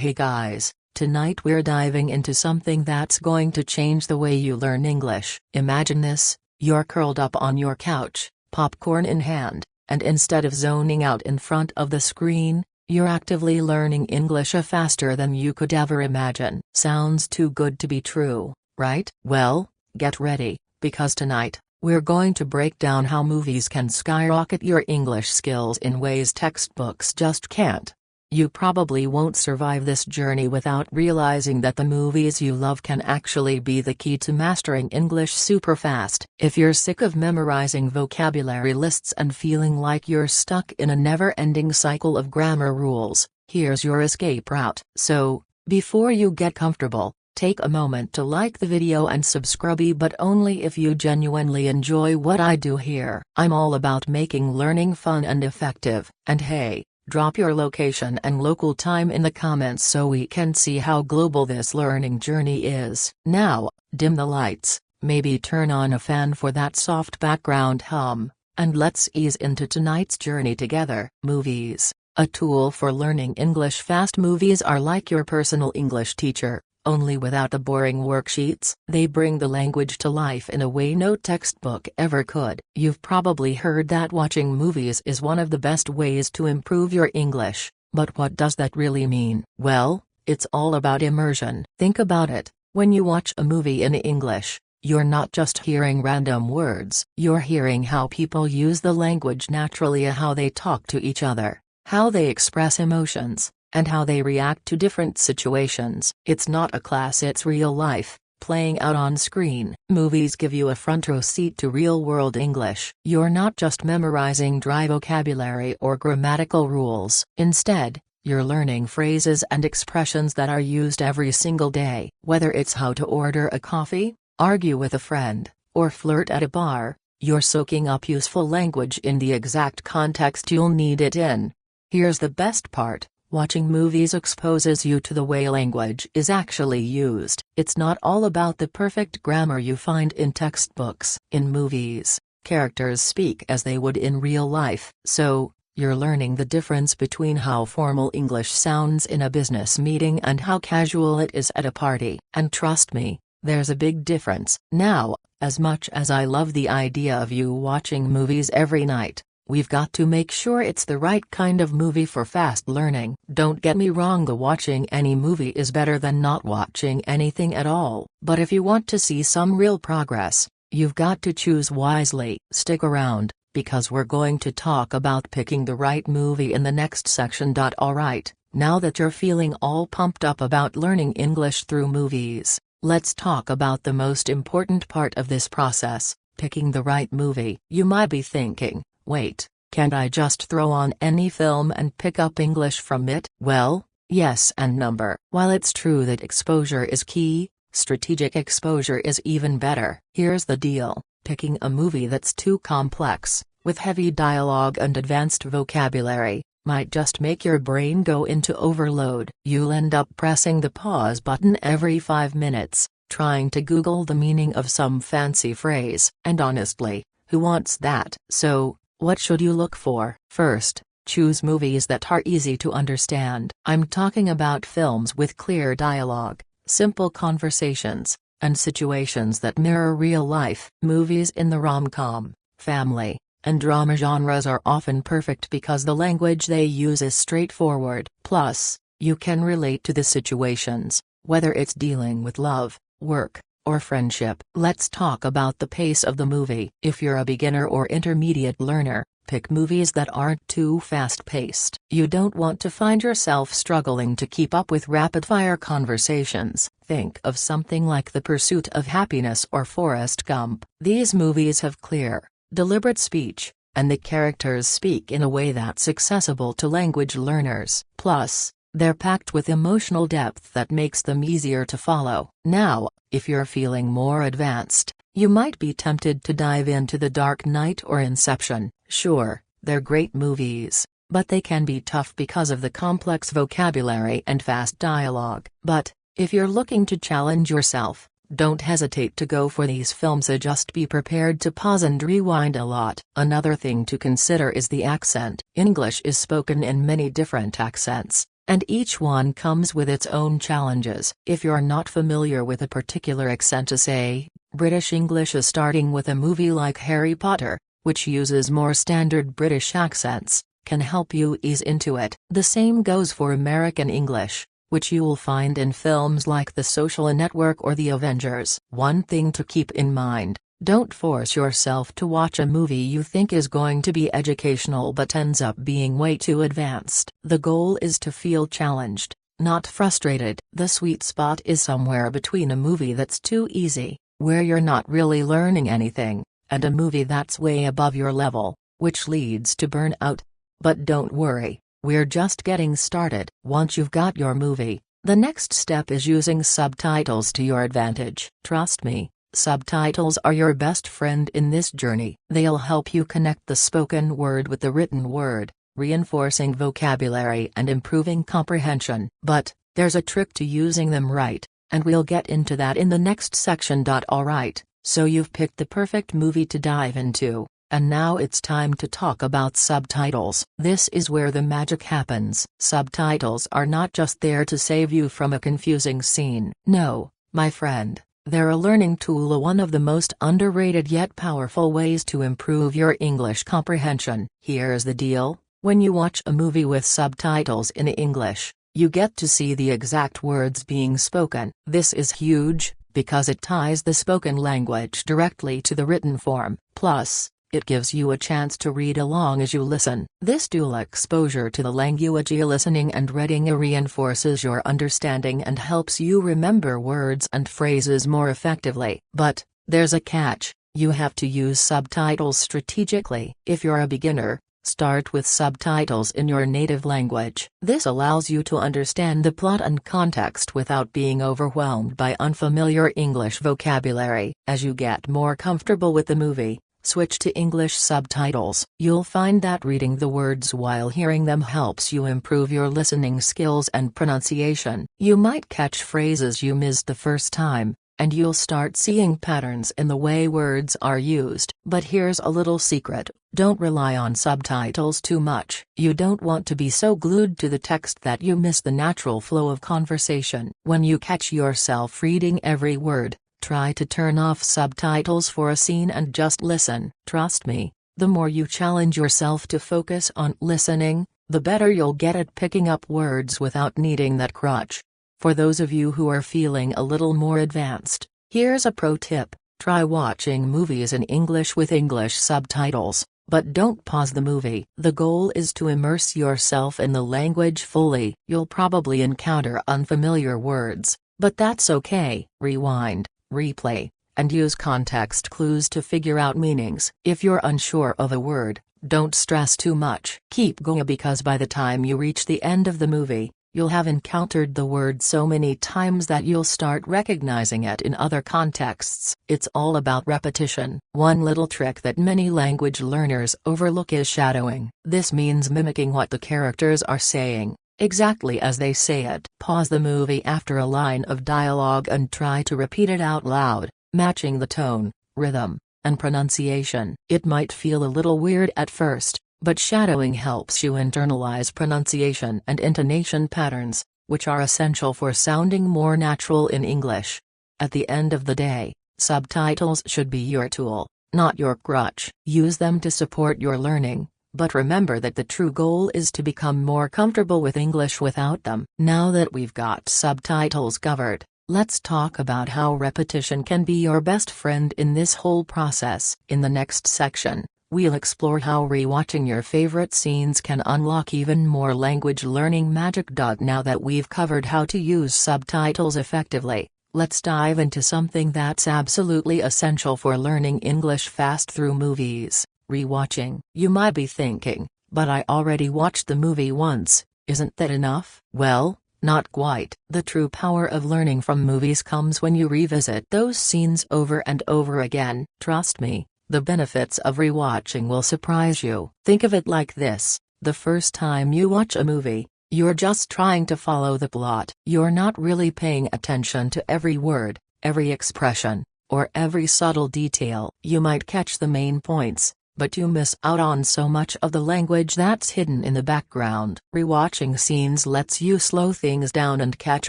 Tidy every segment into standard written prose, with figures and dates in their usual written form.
Hey guys, tonight we're diving into something that's going to change the way you learn English. Imagine this: you're curled up on your couch, popcorn in hand, and instead of zoning out in front of the screen, you're actively learning English faster than you could ever imagine. Sounds too good to be true, right? Well, get ready, because tonight, we're going to break down how movies can skyrocket your English skills in ways textbooks just can't. You probably won't survive this journey without realizing that the movies you love can actually be the key to mastering English super fast. If you're sick of memorizing vocabulary lists and feeling like you're stuck in a never-ending cycle of grammar rules, here's your escape route. So, before you get comfortable, take a moment to like the video and subscribe, but only if you genuinely enjoy what I do here. I'm all about making learning fun and effective, and hey, drop your location and local time in the comments so we can see how global this learning journey is. Now, dim the lights, maybe turn on a fan for that soft background hum, and let's ease into tonight's journey together. Movies, a tool for learning English fast. Movies are like your personal English teacher, only without the boring worksheets. They bring the language to life in a way no textbook ever could. You've probably heard that watching movies is one of the best ways to improve your English, but what does that really mean? Well, it's all about immersion. Think about it: when you watch a movie in English, you're not just hearing random words. You're hearing how people use the language naturally, how they talk to each other, how they express emotions, and how they react to different situations. It's not a class, it's real life, playing out on screen. Movies give you a front row seat to real-world English. You're not just memorizing dry vocabulary or grammatical rules. Instead, you're learning phrases and expressions that are used every single day. Whether it's how to order a coffee, argue with a friend, or flirt at a bar, you're soaking up useful language in the exact context you'll need it in. Here's the best part: watching movies exposes you to the way language is actually used. It's not all about the perfect grammar you find in textbooks. In movies, characters speak as they would in real life. So, you're learning the difference between how formal English sounds in a business meeting and how casual it is at a party. And trust me, there's a big difference. Now, as much as I love the idea of you watching movies every night, we've got to make sure it's the right kind of movie for fast learning. Don't get me wrong, watching any movie is better than not watching anything at all. But if you want to see some real progress, you've got to choose wisely. Stick around, because we're going to talk about picking the right movie in the next section. Alright, now that you're feeling all pumped up about learning English through movies, let's talk about the most important part of this process: picking the right movie. You might be thinking, wait, can't I just throw on any film and pick up English from it? Well, yes and no. While it's true that exposure is key, strategic exposure is even better. Here's the deal: picking a movie that's too complex, with heavy dialogue and advanced vocabulary, might just make your brain go into overload. You'll end up pressing the pause button every 5 minutes, trying to Google the meaning of some fancy phrase. And honestly, who wants that? So, what should you look for? First, choose movies that are easy to understand. I'm talking about films with clear dialogue, simple conversations, and situations that mirror real life. Movies in the rom-com, family, and drama genres are often perfect because the language they use is straightforward. Plus, you can relate to the situations, whether it's dealing with love, work, or friendship. Let's talk about the pace of the movie. If you're a beginner or intermediate learner, pick movies that aren't too fast-paced. You don't want to find yourself struggling to keep up with rapid-fire conversations. Think of something like The Pursuit of Happiness or Forrest Gump. These movies have clear, deliberate speech, and the characters speak in a way that's accessible to language learners. Plus, they're packed with emotional depth that makes them easier to follow. Now, if you're feeling more advanced, you might be tempted to dive into The Dark Knight or Inception. Sure, they're great movies, but they can be tough because of the complex vocabulary and fast dialogue. But, if you're looking to challenge yourself, don't hesitate to go for these films. Just be prepared to pause and rewind a lot. Another thing to consider is the accent. English is spoken in many different accents, and each one comes with its own challenges. If you're not familiar with a particular accent, to say, British English is starting with a movie like Harry Potter, which uses more standard British accents, can help you ease into it. The same goes for American English, which you will find in films like The Social Network or The Avengers. One thing to keep in mind: don't force yourself to watch a movie you think is going to be educational but ends up being way too advanced. The goal is to feel challenged, not frustrated. The sweet spot is somewhere between a movie that's too easy, where you're not really learning anything, and a movie that's way above your level, which leads to burnout. But don't worry, we're just getting started. Once you've got your movie, the next step is using subtitles to your advantage. Trust me, subtitles are your best friend in this journey. They'll help you connect the spoken word with the written word, reinforcing vocabulary and improving comprehension. But there's a trick to using them right, and we'll get into that in the next section. Alright, so you've picked the perfect movie to dive into, and now it's time to talk about subtitles. This is where the magic happens. Subtitles are not just there to save you from a confusing scene. No, my friend, they're a learning tool, one of the most underrated yet powerful ways to improve your English comprehension. Here's the deal: when you watch a movie with subtitles in English, you get to see the exact words being spoken. This is huge, because it ties the spoken language directly to the written form. Plus, it gives you a chance to read along as you listen. This dual exposure to the language, listening and reading, reinforces your understanding and helps you remember words and phrases more effectively. But there's a catch: you have to use subtitles strategically. If you're a beginner, start with subtitles in your native language. This allows you to understand the plot and context without being overwhelmed by unfamiliar English vocabulary. As you get more comfortable with the movie, switch to English subtitles. You'll find that reading the words while hearing them helps you improve your listening skills and pronunciation. You might catch phrases you missed the first time, and you'll start seeing patterns in the way words are used. But here's a little secret: don't rely on subtitles too much. You don't want to be so glued to the text that you miss the natural flow of conversation. When you catch yourself reading every word, try to turn off subtitles for a scene and just listen. Trust me, the more you challenge yourself to focus on listening, the better you'll get at picking up words without needing that crutch. For those of you who are feeling a little more advanced, here's a pro tip: try watching movies in English with English subtitles, but don't pause the movie. The goal is to immerse yourself in the language fully. You'll probably encounter unfamiliar words, but that's okay. Rewind, replay, and use context clues to figure out meanings. If you're unsure of a word, don't stress too much. Keep going, because by the time you reach the end of the movie, you'll have encountered the word so many times that you'll start recognizing it in other contexts. It's all about repetition. One little trick that many language learners overlook is shadowing. This means mimicking what the characters are saying, exactly as they say it. Pause the movie after a line of dialogue and try to repeat it out loud, matching the tone, rhythm, and pronunciation. It might feel a little weird at first, but shadowing helps you internalize pronunciation and intonation patterns, which are essential for sounding more natural in English. At the end of the day, subtitles should be your tool, not your crutch. Use them to support your learning, but remember that the true goal is to become more comfortable with English without them. Now that we've got subtitles covered, let's talk about how repetition can be your best friend in this whole process. In the next section, we'll explore how rewatching your favorite scenes can unlock even more language learning magic. Now that we've covered how to use subtitles effectively, let's dive into something that's absolutely essential for learning English fast through movies: rewatching. You might be thinking, but I already watched the movie once, isn't that enough? Well, not quite. The true power of learning from movies comes when you revisit those scenes over and over again. Trust me, the benefits of rewatching will surprise you. Think of it like this: the first time you watch a movie, you're just trying to follow the plot. You're not really paying attention to every word, every expression, or every subtle detail. You might catch the main points, but you miss out on so much of the language that's hidden in the background. Rewatching scenes lets you slow things down and catch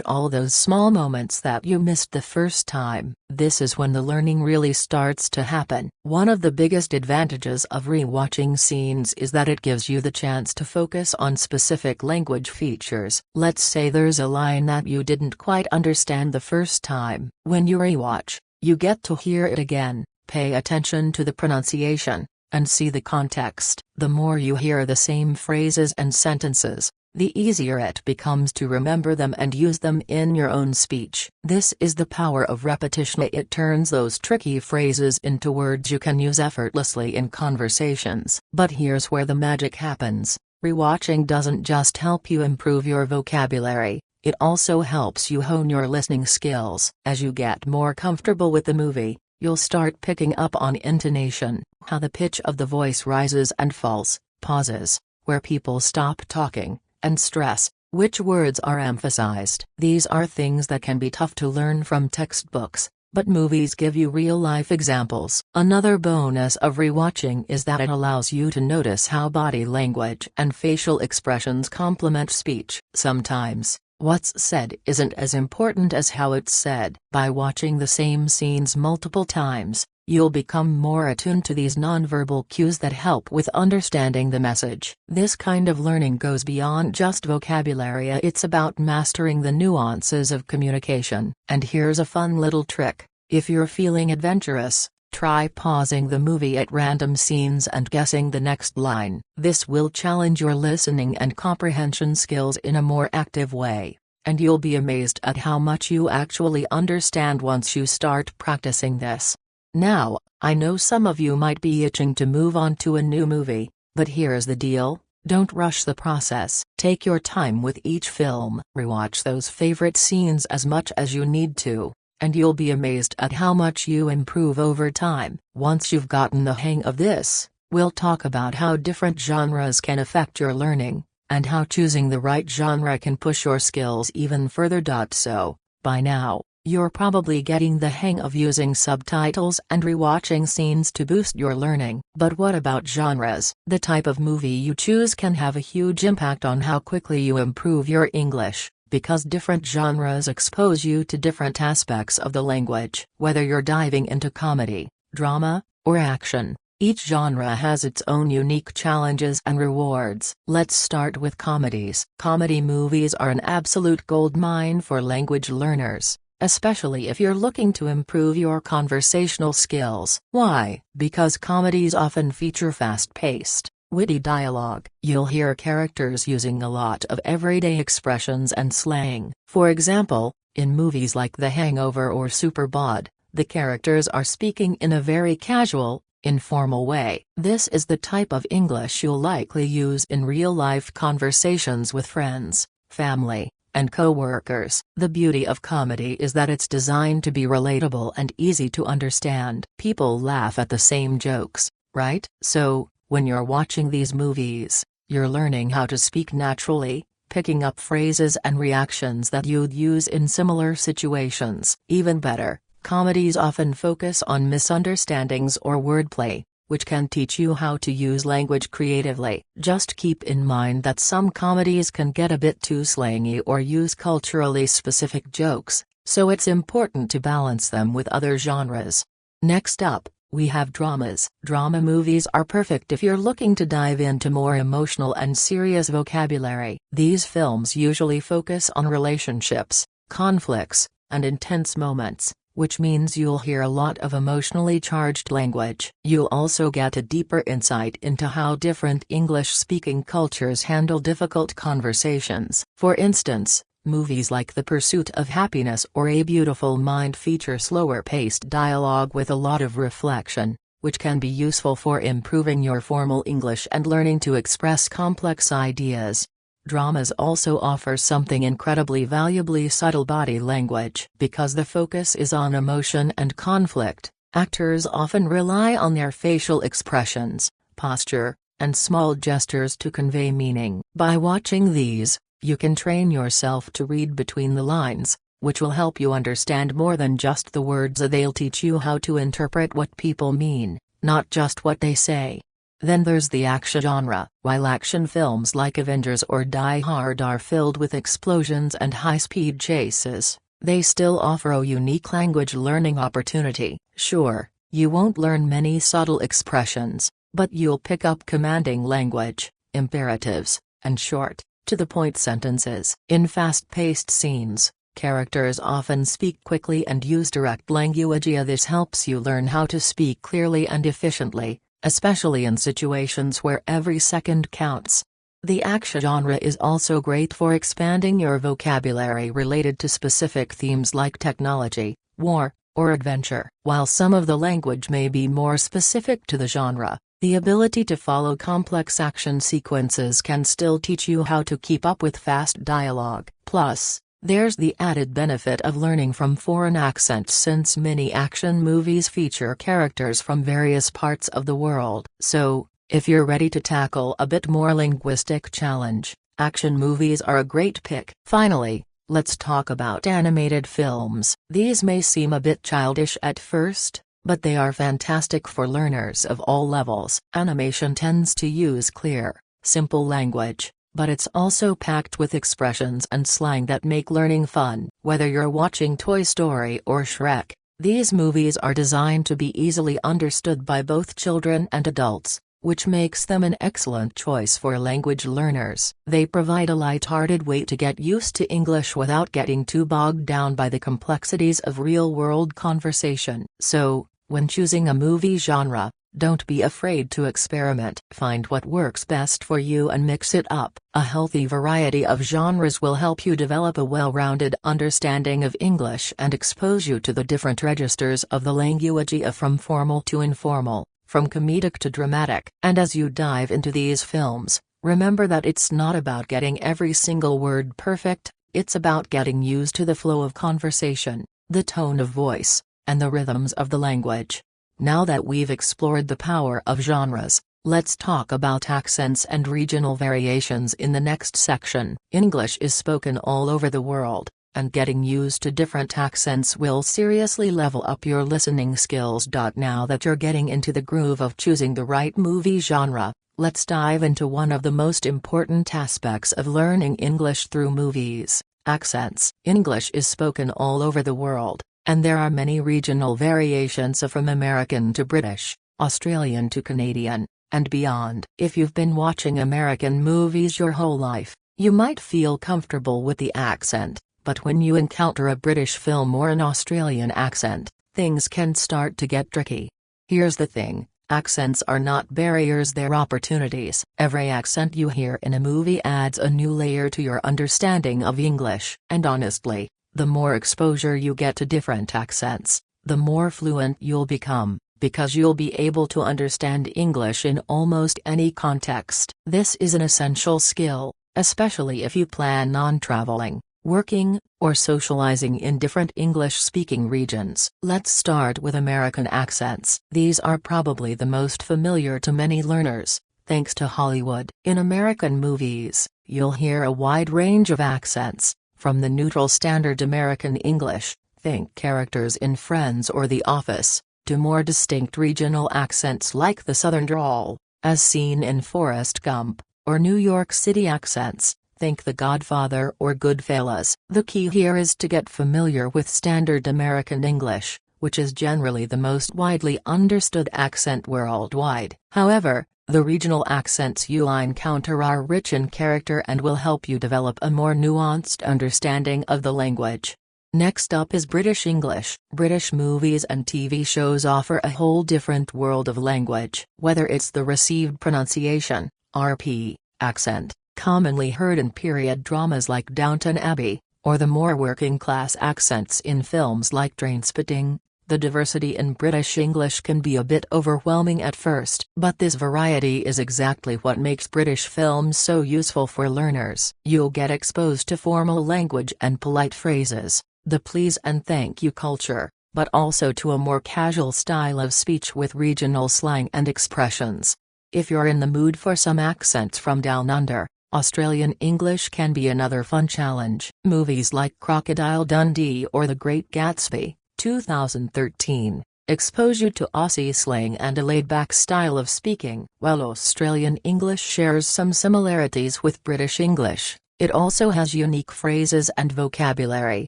all those small moments that you missed the first time. This is when the learning really starts to happen. One of the biggest advantages of rewatching scenes is that it gives you the chance to focus on specific language features. Let's say there's a line that you didn't quite understand the first time. When you rewatch, you get to hear it again, pay attention to the pronunciation, and see the context. The more you hear the same phrases and sentences, the easier it becomes to remember them and use them in your own speech. This is the power of repetition. It turns those tricky phrases into words you can use effortlessly in conversations. But here's where the magic happens. Rewatching doesn't just help you improve your vocabulary, it also helps you hone your listening skills. As you get more comfortable with the movie, you'll start picking up on intonation, how the pitch of the voice rises and falls, pauses, where people stop talking, and stress, which words are emphasized. These are things that can be tough to learn from textbooks, but movies give you real-life examples. Another bonus of rewatching is that it allows you to notice how body language and facial expressions complement speech. Sometimes, what's said isn't as important as how it's said. By watching the same scenes multiple times, you'll become more attuned to these nonverbal cues that help with understanding the message. This kind of learning goes beyond just vocabulary. It's about mastering the nuances of communication. And here's a fun little trick. If you're feeling adventurous, try pausing the movie at random scenes and guessing the next line. This will challenge your listening and comprehension skills in a more active way, and you'll be amazed at how much you actually understand once you start practicing this. Now, I know some of you might be itching to move on to a new movie, but here's the deal. Don't rush the process. Take your time with each film. Rewatch those favorite scenes as much as you need to, and you'll be amazed at how much you improve over time. Once you've gotten the hang of this, we'll talk about how different genres can affect your learning, and how choosing the right genre can push your skills even further. So, by now, you're probably getting the hang of using subtitles and rewatching scenes to boost your learning. But what about genres? The type of movie you choose can have a huge impact on how quickly you improve your English, because different genres expose you to different aspects of the language. Whether you're diving into comedy, drama, or action, each genre has its own unique challenges and rewards. Let's start with comedies. Comedy movies are an absolute goldmine for language learners, especially if you're looking to improve your conversational skills. Why? Because comedies often feature fast-paced, witty dialogue. You'll hear characters using a lot of everyday expressions and slang. For example, in movies like The Hangover or Superbad, the characters are speaking in a very casual, informal way. This is the type of English you'll likely use in real-life conversations with friends, family, and co-workers. The beauty of comedy is that it's designed to be relatable and easy to understand. People laugh at the same jokes, right? So, when you're watching these movies, you're learning how to speak naturally, picking up phrases and reactions that you'd use in similar situations. Even better, comedies often focus on misunderstandings or wordplay, which can teach you how to use language creatively. Just keep in mind that some comedies can get a bit too slangy or use culturally specific jokes, so it's important to balance them with other genres. Next up, we have dramas. Drama movies are perfect if you're looking to dive into more emotional and serious vocabulary. These films usually focus on relationships, conflicts, and intense moments, which means you'll hear a lot of emotionally charged language. You'll also get a deeper insight into how different English-speaking cultures handle difficult conversations. For instance, movies like The Pursuit of Happiness or A Beautiful Mind feature slower-paced dialogue with a lot of reflection, which can be useful for improving your formal English and learning to express complex ideas. Dramas also offer something incredibly valuably subtle: body language. Because the focus is on emotion and conflict, actors often rely on their facial expressions, posture, and small gestures to convey meaning. By watching these, you can train yourself to read between the lines, which will help you understand more than just the words. They'll teach you how to interpret what people mean, not just what they say. Then there's the action genre. While action films like Avengers or Die Hard are filled with explosions and high-speed chases, they still offer a unique language learning opportunity. Sure, you won't learn many subtle expressions, but you'll pick up commanding language, imperatives, and short-to-the-point sentences. In fast-paced scenes, characters often speak quickly and use direct language. This helps you learn how to speak clearly and efficiently, especially in situations where every second counts. The action genre is also great for expanding your vocabulary related to specific themes like technology, war, or adventure. While some of the language may be more specific to the genre, the ability to follow complex action sequences can still teach you how to keep up with fast dialogue. Plus, there's the added benefit of learning from foreign accents, since many action movies feature characters from various parts of the world. So, if you're ready to tackle a bit more linguistic challenge, action movies are a great pick. Finally, let's talk about animated films. These may seem a bit childish at first, but they are fantastic for learners of all levels. Animation tends to use clear, simple language, but it's also packed with expressions and slang that make learning fun. Whether you're watching Toy Story or Shrek, these movies are designed to be easily understood by both children and adults, which makes them an excellent choice for language learners. They provide a light-hearted way to get used to English without getting too bogged down by the complexities of real-world conversation. So, when choosing a movie genre, don't be afraid to experiment. Find what works best for you and mix it up. A healthy variety of genres will help you develop a well-rounded understanding of English and expose you to the different registers of the language, from formal to informal, from comedic to dramatic. And as you dive into these films, remember that it's not about getting every single word perfect, it's about getting used to the flow of conversation, the tone of voice, and the rhythms of the language. Now that we've explored the power of genres, let's talk about accents and regional variations in the next section. English is spoken all over the world, and getting used to different accents will seriously level up your listening skills. Now that you're getting into the groove of choosing the right movie genre, let's dive into one of the most important aspects of learning English through movies: accents. English is spoken all over the world, and there are many regional variations from American to British, Australian to Canadian, and beyond. If you've been watching American movies your whole life, you might feel comfortable with the accent, but when you encounter a British film or an Australian accent, things can start to get tricky. Here's the thing: accents are not barriers, they're opportunities. Every accent you hear in a movie adds a new layer to your understanding of English. And honestly, the more exposure you get to different accents, the more fluent you'll become, because you'll be able to understand English in almost any context. This is an essential skill, especially if you plan on traveling, working, or socializing in different English-speaking regions. Let's start with American accents. These are probably the most familiar to many learners, thanks to Hollywood. In American movies, you'll hear a wide range of accents, from the neutral standard American English, think characters in Friends or The Office, to more distinct regional accents like the Southern drawl, as seen in Forrest Gump, or New York City accents, think The Godfather or Goodfellas. The key here is to get familiar with standard American English, which is generally the most widely understood accent worldwide. However, the regional accents you'll encounter are rich in character and will help you develop a more nuanced understanding of the language. Next up is British English. British movies and TV shows offer a whole different world of language. Whether it's the received pronunciation, RP, accent, commonly heard in period dramas like Downton Abbey, or the more working-class accents in films like Trainspotting, the diversity in British English can be a bit overwhelming at first. But this variety is exactly what makes British films so useful for learners. You'll get exposed to formal language and polite phrases, the please and thank you culture, but also to a more casual style of speech with regional slang and expressions. If you're in the mood for some accents from down under, Australian English can be another fun challenge. Movies like Crocodile Dundee or The Great Gatsby, 2013, expose you to Aussie slang and a laid-back style of speaking. While Australian English shares some similarities with British English, it also has unique phrases and vocabulary.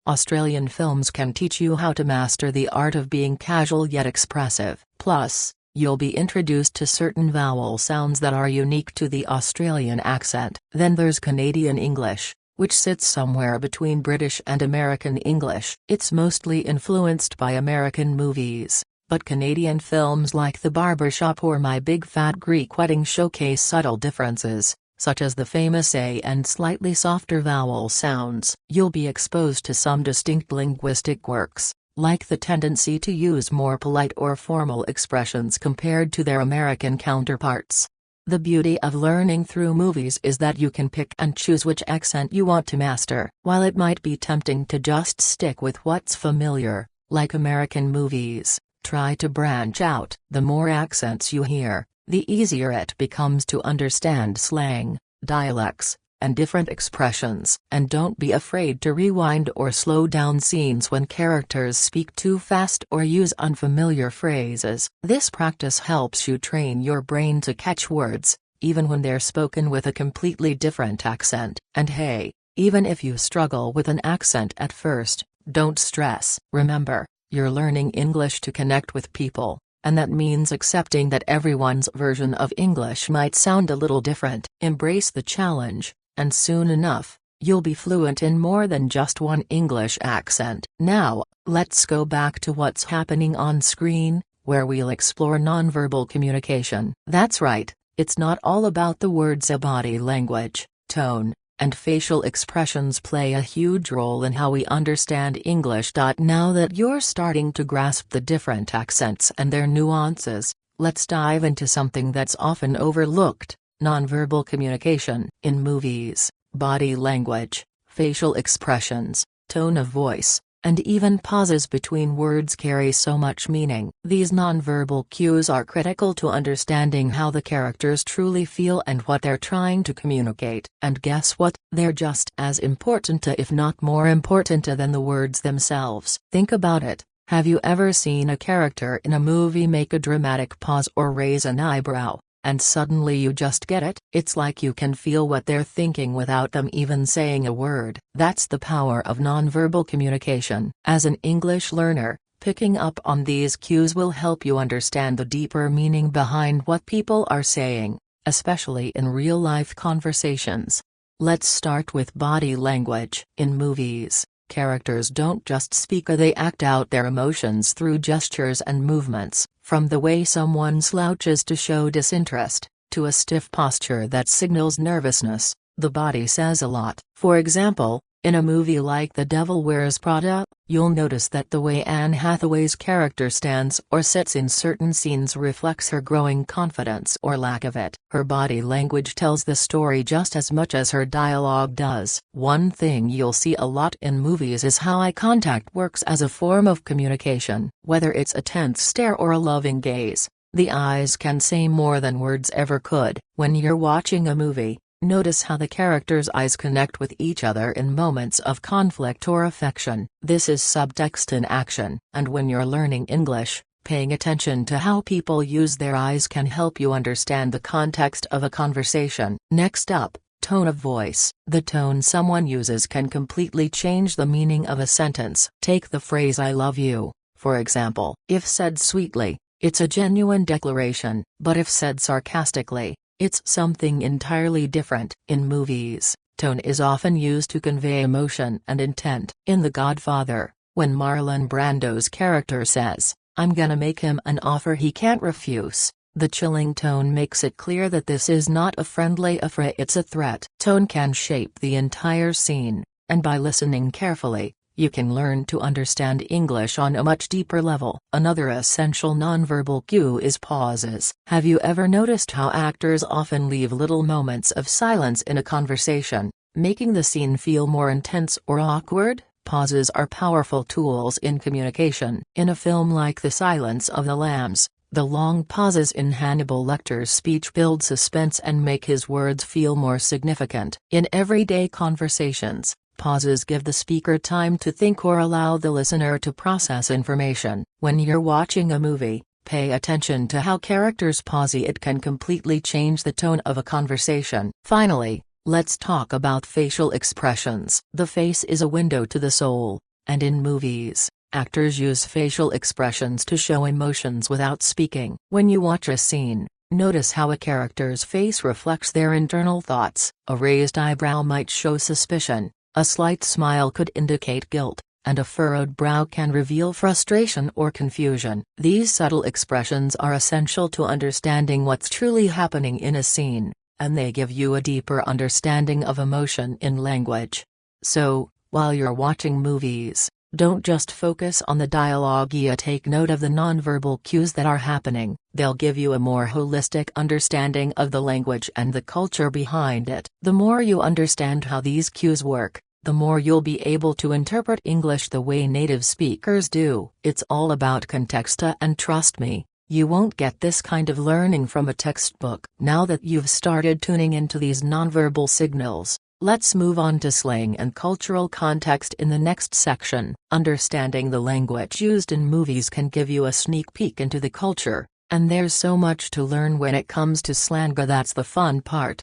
Australian films can teach you how to master the art of being casual yet expressive. Plus, you'll be introduced to certain vowel sounds that are unique to the Australian accent. Then there's Canadian English, which sits somewhere between British and American English. It's mostly influenced by American movies, but Canadian films like The Barbershop or My Big Fat Greek Wedding showcase subtle differences, such as the famous A and slightly softer vowel sounds. You'll be exposed to some distinct linguistic quirks, like the tendency to use more polite or formal expressions compared to their American counterparts. The beauty of learning through movies is that you can pick and choose which accent you want to master. While it might be tempting to just stick with what's familiar, like American movies, try to branch out. The more accents you hear, the easier it becomes to understand slang, dialects, and different expressions. And don't be afraid to rewind or slow down scenes when characters speak too fast or use unfamiliar phrases. This practice helps you train your brain to catch words, even when they're spoken with a completely different accent. And hey, even if you struggle with an accent at first, don't stress. Remember, you're learning English to connect with people, and that means accepting that everyone's version of English might sound a little different. Embrace the challenge, and soon enough, you'll be fluent in more than just one English accent. Now, let's go back to what's happening on screen, where we'll explore nonverbal communication. That's right, it's not all about the words. Body language, tone, and facial expressions play a huge role in how we understand English. Now that you're starting to grasp the different accents and their nuances, let's dive into something that's often overlooked: nonverbal communication. In movies, body language, facial expressions, tone of voice, and even pauses between words carry so much meaning. These nonverbal cues are critical to understanding how the characters truly feel and what they're trying to communicate. And guess what? They're just as important, if not more important, than the words themselves. Think about it. Have you ever seen a character in a movie make a dramatic pause or raise an eyebrow, and suddenly you just get it? It's like you can feel what they're thinking without them even saying a word. That's the power of nonverbal communication. As an English learner, picking up on these cues will help you understand the deeper meaning behind what people are saying, especially in real-life conversations. Let's start with body language. In movies, characters don't just speak, they act out their emotions through gestures and movements. From the way someone slouches to show disinterest, to a stiff posture that signals nervousness, the body says a lot. For example, in a movie like The Devil Wears Prada, you'll notice that the way Anne Hathaway's character stands or sits in certain scenes reflects her growing confidence or lack of it. Her body language tells the story just as much as her dialogue does. One thing you'll see a lot in movies is how eye contact works as a form of communication. Whether it's a tense stare or a loving gaze, the eyes can say more than words ever could. When you're watching a movie, notice how the characters' eyes connect with each other in moments of conflict or affection. This is subtext in action. And when you're learning English, paying attention to how people use their eyes can help you understand the context of a conversation. Next up, tone of voice. The tone someone uses can completely change the meaning of a sentence. Take the phrase "I love you," for example. If said sweetly, it's a genuine declaration, but if said sarcastically, it's something entirely different. In movies, tone is often used to convey emotion and intent. In The Godfather, when Marlon Brando's character says, "I'm gonna make him an offer he can't refuse," the chilling tone makes it clear that this is not a friendly affray, it's a threat. Tone can shape the entire scene, and by listening carefully, you can learn to understand English on a much deeper level. Another essential nonverbal cue is pauses. Have you ever noticed how actors often leave little moments of silence in a conversation, making the scene feel more intense or awkward? Pauses are powerful tools in communication. In a film like The Silence of the Lambs, the long pauses in Hannibal Lecter's speech build suspense and make his words feel more significant. In everyday conversations, Pauses give the speaker time to think or allow the listener to process information. When you're watching a movie, pay attention to how characters pause. It can completely change the tone of a conversation. Finally, let's talk about facial expressions. The face is a window to the soul, and in movies, actors use facial expressions to show emotions without speaking. When you watch a scene, notice how a character's face reflects their internal thoughts. A raised eyebrow might show suspicion, a slight smile could indicate guilt, and a furrowed brow can reveal frustration or confusion. These subtle expressions are essential to understanding what's truly happening in a scene, and they give you a deeper understanding of emotion in language. So, while you're watching movies, don't just focus on the dialogue. Take note of the nonverbal cues that are happening. They'll give you a more holistic understanding of the language and the culture behind it. The more you understand how these cues work, the more you'll be able to interpret English the way native speakers do. It's all about context, and trust me, you won't get this kind of learning from a textbook. Now that you've started tuning into these nonverbal signals, let's move on to slang and cultural context in the next section. Understanding the language used in movies can give you a sneak peek into the culture, and there's so much to learn when it comes to slang. That's the fun part.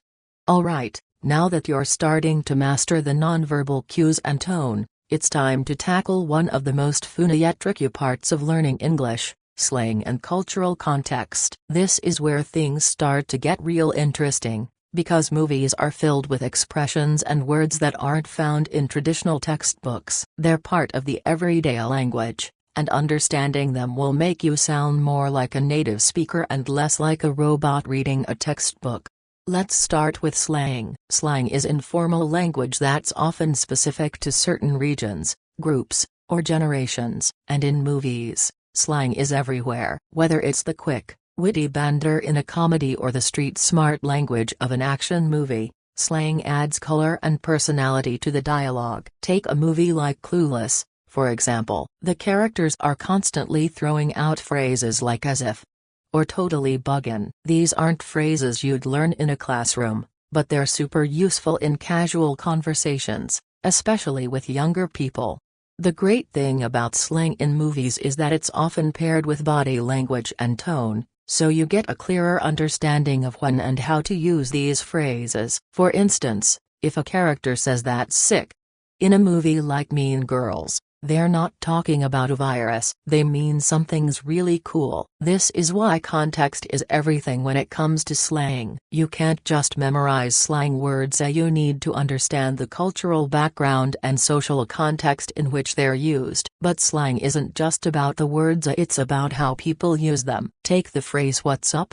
Alright, now that you're starting to master the nonverbal cues and tone, it's time to tackle one of the most fun yet tricky parts of learning English: slang and cultural context. This is where things start to get real interesting, because movies are filled with expressions and words that aren't found in traditional textbooks. They're part of the everyday language, and understanding them will make you sound more like a native speaker and less like a robot reading a textbook. Let's start with slang. Slang is informal language that's often specific to certain regions, groups, or generations. And in movies, slang is everywhere. Whether it's the quick, witty banter in a comedy or the street-smart language of an action movie, slang adds color and personality to the dialogue. Take a movie like Clueless, for example. The characters are constantly throwing out phrases like "as if" or "totally buggin'." These aren't phrases you'd learn in a classroom, but they're super useful in casual conversations, especially with younger people. The great thing about slang in movies is that it's often paired with body language and tone, so you get a clearer understanding of when and how to use these phrases. For instance, if a character says "that's sick" in a movie like Mean Girls, they're not talking about a virus, they mean something's really cool. This is why context is everything when it comes to slang. You can't just memorize slang words, you need to understand the cultural background and social context in which they're used. But slang isn't just about the words, it's about how people use them. Take the phrase "what's up?"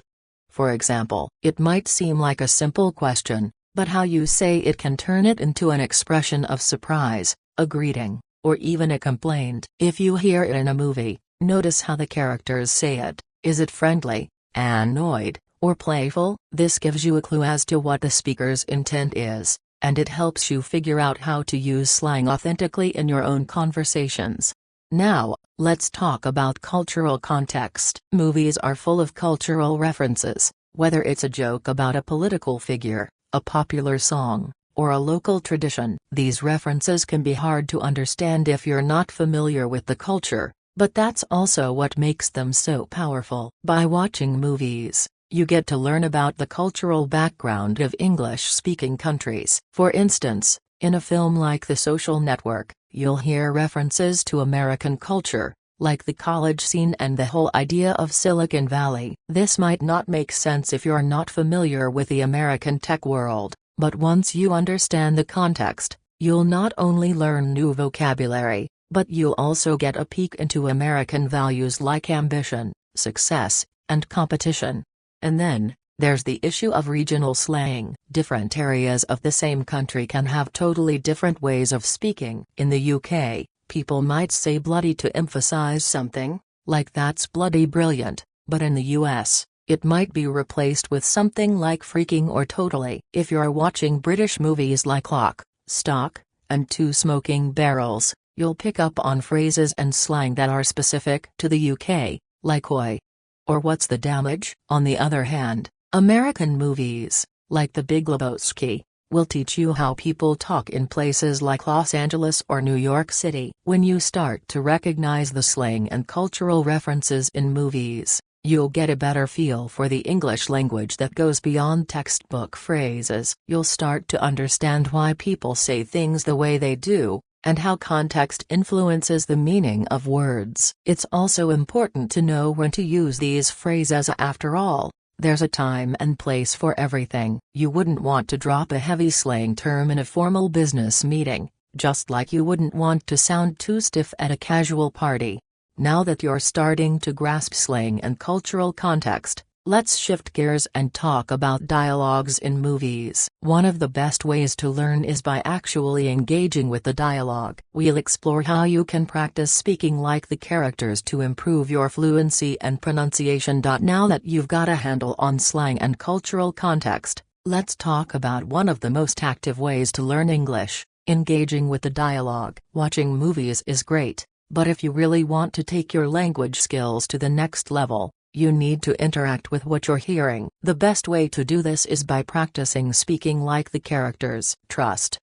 for example. It might seem like a simple question, but how you say it can turn it into an expression of surprise, a greeting, or even a complaint. If you hear it in a movie, notice how the characters say it. Is it friendly, annoyed, or playful? This gives you a clue as to what the speaker's intent is, and it helps you figure out how to use slang authentically in your own conversations. Now, let's talk about cultural context. Movies are full of cultural references, whether it's a joke about a political figure, a popular song, or a local tradition. These references can be hard to understand if you're not familiar with the culture, but that's also what makes them so powerful. By watching movies, you get to learn about the cultural background of English-speaking countries. For instance, in a film like The Social Network, you'll hear references to American culture, like the college scene and the whole idea of Silicon Valley. This might not make sense if you're not familiar with the American tech world, but once you understand the context, you'll not only learn new vocabulary, but you'll also get a peek into American values like ambition, success, and competition. And then, there's the issue of regional slang. Different areas of the same country can have totally different ways of speaking. In the UK, people might say bloody to emphasize something, like "that's bloody brilliant," but in the US, it might be replaced with something like "freaking" or "totally." If you're watching British movies like Lock, Stock, and Two Smoking Barrels, you'll pick up on phrases and slang that are specific to the UK, like "oi" or "what's the damage?" On the other hand, American movies, like The Big Lebowski, We'll teach you how people talk in places like Los Angeles or New York City. When you start to recognize the slang and cultural references in movies, you'll get a better feel for the English language that goes beyond textbook phrases. You'll start to understand why people say things the way they do, and how context influences the meaning of words. It's also important to know when to use these phrases. After all, there's a time and place for everything. You wouldn't want to drop a heavy slang term in a formal business meeting, just like you wouldn't want to sound too stiff at a casual party. Now that you're starting to grasp slang and cultural context, let's shift gears and talk about dialogues in movies. One of the best ways to learn is by actually engaging with the dialogue. We'll explore how you can practice speaking like the characters to improve your fluency and pronunciation. Now that you've got a handle on slang and cultural context, let's talk about one of the most active ways to learn English: engaging with the dialogue. Watching movies is great, but if you really want to take your language skills to the next level, you need to interact with what you're hearing. The best way to do this is by practicing speaking like the characters. Trust